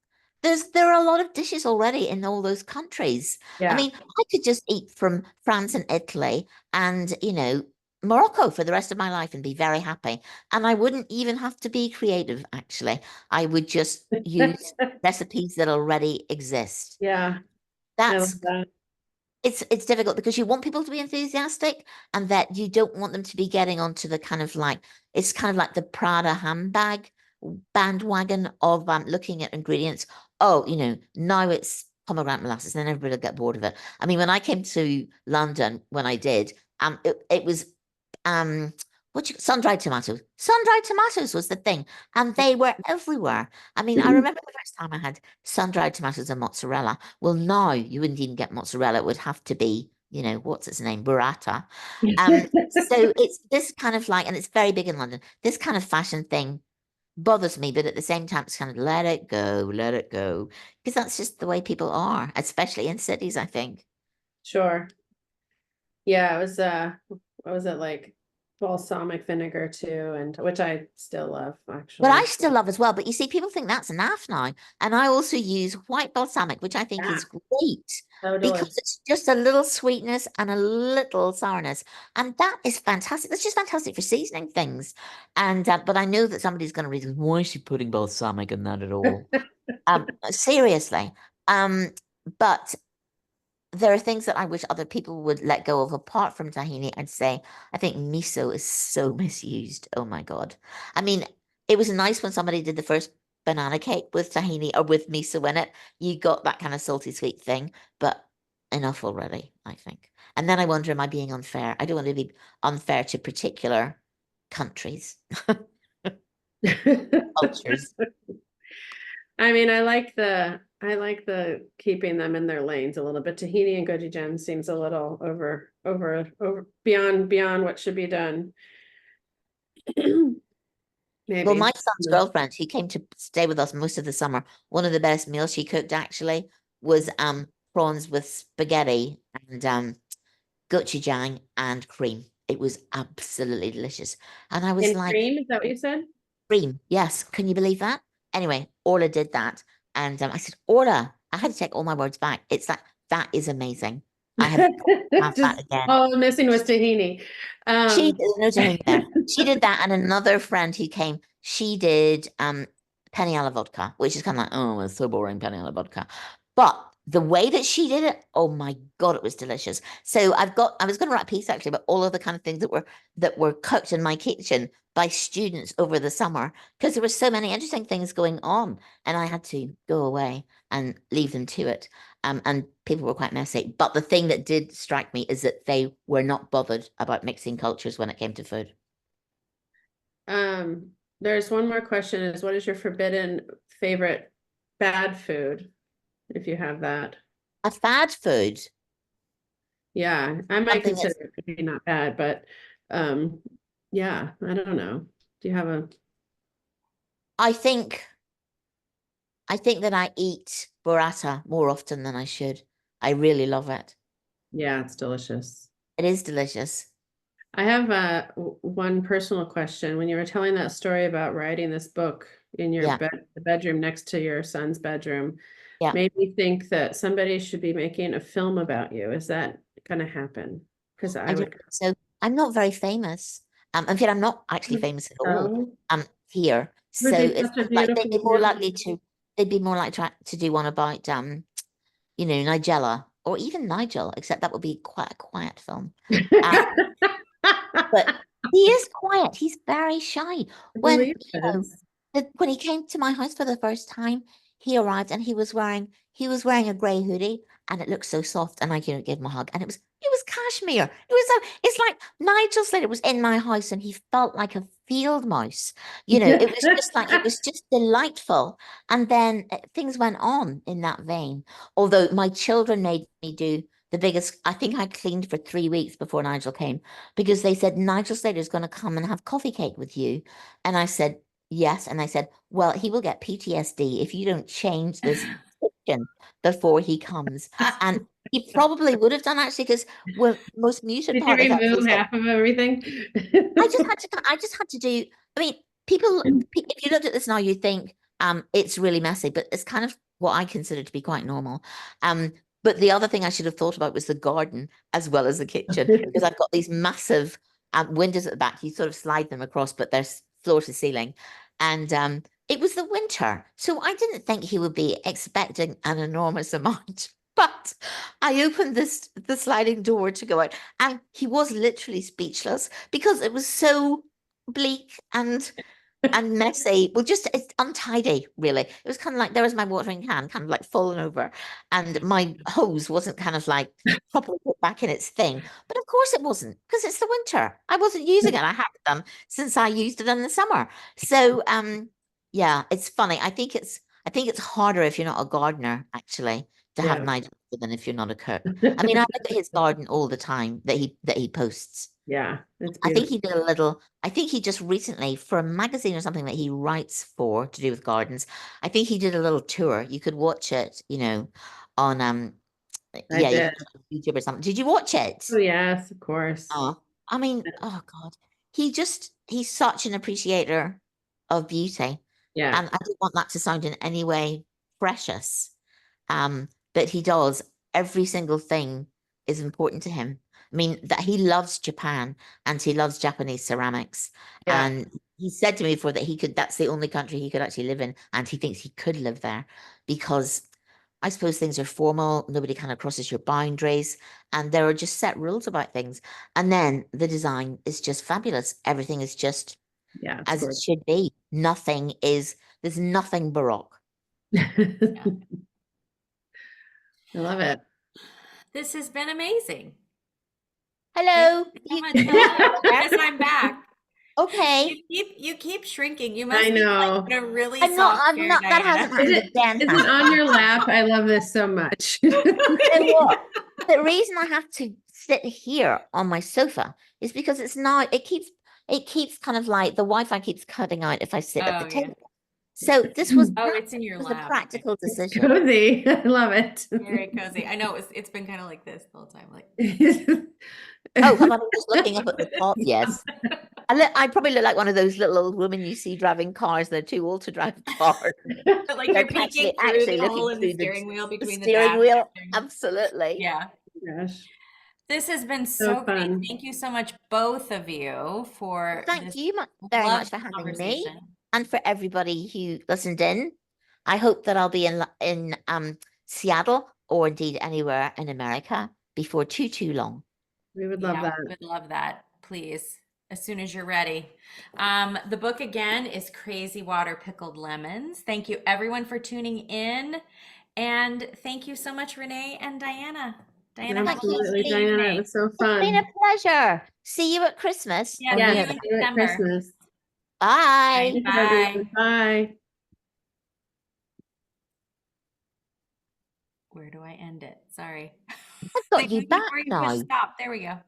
there are a lot of dishes already in all those countries. Yeah. I mean, I could just eat from France and Italy and, you know, Morocco for the rest of my life and be very happy. And I wouldn't even have to be creative, actually. I would just use recipes that already exist. Yeah. I love That's that. it's difficult because you want people to be enthusiastic and that you don't want them to be getting onto the kind of like it's kind of like the Prada handbag bandwagon of looking at ingredients. Oh, you know, now it's pomegranate molasses, then everybody will get bored of it. I mean, when I came to London, when I did, it was sun-dried tomatoes. Sun-dried tomatoes was the thing, and they were everywhere. I mean, I remember the first time I had sun-dried tomatoes and mozzarella. Well, now you wouldn't even get mozzarella. It would have to be, you know, what's its name? Burrata. So it's this kind of like, and it's very big in London, this kind of fashion thing bothers me, but at the same time, it's kind of let it go. Because that's just the way people are, especially in cities, I think. Sure. Yeah, it was what was it like? Balsamic vinegar too, and which I still love actually. But I still love as well. But you see, people think that's enough now. And I also use white balsamic, which I think is great Totally. because it's just a little sweetness and a little sourness. And that is fantastic. That's just fantastic for seasoning things. And but I know that somebody's going to read, why is she putting balsamic in that at all? Seriously. But there are things that I wish other people would let go of apart from tahini. I'd say I think miso is so misused. Oh my God. I mean, it was nice when somebody did the first banana cake with tahini or with miso in it. You got that kind of salty sweet thing, but enough already, I think. And then I wonder, am I being unfair? I don't want to be unfair to particular countries, cultures. I mean, I like the keeping them in their lanes a little bit. Tahini and gochujang seems a little over beyond what should be done. Maybe. Well, my son's girlfriend, who came to stay with us most of the summer, one of the best meals she cooked actually was prawns with spaghetti and gochujang and cream. It was absolutely delicious. And I was And like, cream, is that what you said? cream, yes. Can you believe that? Anyway, Orla did that. And I said, Orla, I had to take all my words back. It's like, that is amazing. I have got to have that Just again. all I'm missing was tahini. She did no tahini there. She did that, and another friend who came, she did penny alla vodka, which is kind of like, oh, it's so boring, penny alla vodka. But the way that she did it, oh my God, it was delicious. So I was going to write a piece actually about all of the kind of things that were cooked in my kitchen by students over the summer, because there were so many interesting things going on, and I had to go away and leave them to it. And people were quite messy. But the thing that did strike me is that they were not bothered about mixing cultures when it came to food. There's one more question is what is your forbidden favorite bad food? If you have that. A fad food. Yeah, I might Something consider it to be not bad, but yeah, I don't know. Do you have a I think that I eat burrata more often than I should. I really love it. yeah, it's delicious. It is delicious. I have one personal question. When you were telling that story about writing this book in your Yeah. the bedroom next to your son's bedroom, Yeah. made me think that somebody should be making a film about you. Is that gonna happen? Because I I don't would. think so. I'm not very famous. In fact, I'm not actually famous at all. So Here. would So be it's such a like they'd be beautiful more film. likely to do one about Nigella or even Nigel, except that would be quite a quiet film. But he is quiet. He's very shy. When believe this. when he came to my house for the first time, he arrived and he was wearing a grey hoodie, and it looked so soft, and I couldn't give him a hug. And it was cashmere. It's like Nigel Slater was in my house and he felt like a field mouse. It was just like it was just delightful. And then things went on in that vein. Although my children made me do the biggest, I think I cleaned for 3 weeks before Nigel came, because they said Nigel Slater is going to come and have coffee cake with you. And I said, yes. And I said, well, he will get PTSD if you don't change this kitchen before he comes. And he probably would have done, actually, because the most muted Did you part is actually remove half of everything? I just had to do. I mean, if you looked at this now, you think it's really messy, but it's kind of what I consider to be quite normal. But the other thing I should have thought about was the garden as well as the kitchen, because I've got these massive windows at the back. You sort of slide them across, but they're floor to ceiling. And it was the winter, so I didn't think he would be expecting an enormous amount. But I opened the sliding door to go out, and he was literally speechless because it was so bleak and messy. Well, just it's untidy, really. It was kind of like there was my watering can kind of like fallen over, and my hose wasn't kind of like properly put back in its thing. But of course it wasn't, because it's the winter. I wasn't using it. I haven't done since I used it in the summer. So yeah, it's funny. I think it's harder if you're not a gardener, actually, to have Yeah. Nigel than if you're not a cook. I mean, I look at his garden all the time that he posts. Yeah, it's I think beautiful. I think he just recently, for a magazine or something that he writes for to do with gardens, I think he did a little tour. You could watch it, on I you did. could on YouTube or something. Did you watch it? Oh yes, of course. Oh, I mean, oh God. He's such an appreciator of beauty. Yeah. And I don't want that to sound in any way precious. But he does. Every single thing is important to him. I mean, that he loves Japan and he loves Japanese ceramics. Yeah. And he said to me before that that's the only country he could actually live in, and he thinks he could live there because I suppose things are formal, nobody kind of crosses your boundaries, and there are just set rules about things. And then the design is just fabulous. Everything is just Yeah. as it should be. There's nothing baroque. I love it. This has been amazing. Hello. Thank you so much. Hello. Yes, I'm back. Okay. You keep shrinking. You must I be know. like in a really I'm not. soft I'm chair, not. That Diana. hasn't happened again. Is it on your lap? I love this so much. You know what? The reason I have to sit here on my sofa is because it keeps kind of like the Wi-Fi keeps cutting out if I sit at the Oh, yeah. table. So this was It's in your a lap. practical It's decision. cozy. I love it. Very cozy. I know it's been kind of like this the whole time. Like, Oh, have I been just looking up at the top? Yes. I probably look like one of those little old women you see driving cars. They're too old to drive cars. like you're They're peeking actually through the hole looking in the through steering wheel between the steering dash wheel. and- Absolutely. Yeah. Gosh, This has been so so great. fun. Thank you so much, both of you, for Thank this you very much lovely for having me conversation. and for everybody who listened in. I hope that I'll be in Seattle or indeed anywhere in America before too long. We would love Yeah, that. would love that. Please, as soon as you're ready. The book again is Crazy Water Pickled Lemons. Thank you everyone for tuning in. And thank you so much, Renee and Diana. Diana, have a Absolutely, lovely Diana. It evening. was so It's been fun. a pleasure. See you at Christmas Yeah, or see Yes, near you that. in see you at December. Christmas. Bye. Bye. Thank you, Bye. everyone. Bye. Where do I end it? Sorry. I've got Thank you you back before you push now. stop. There we go.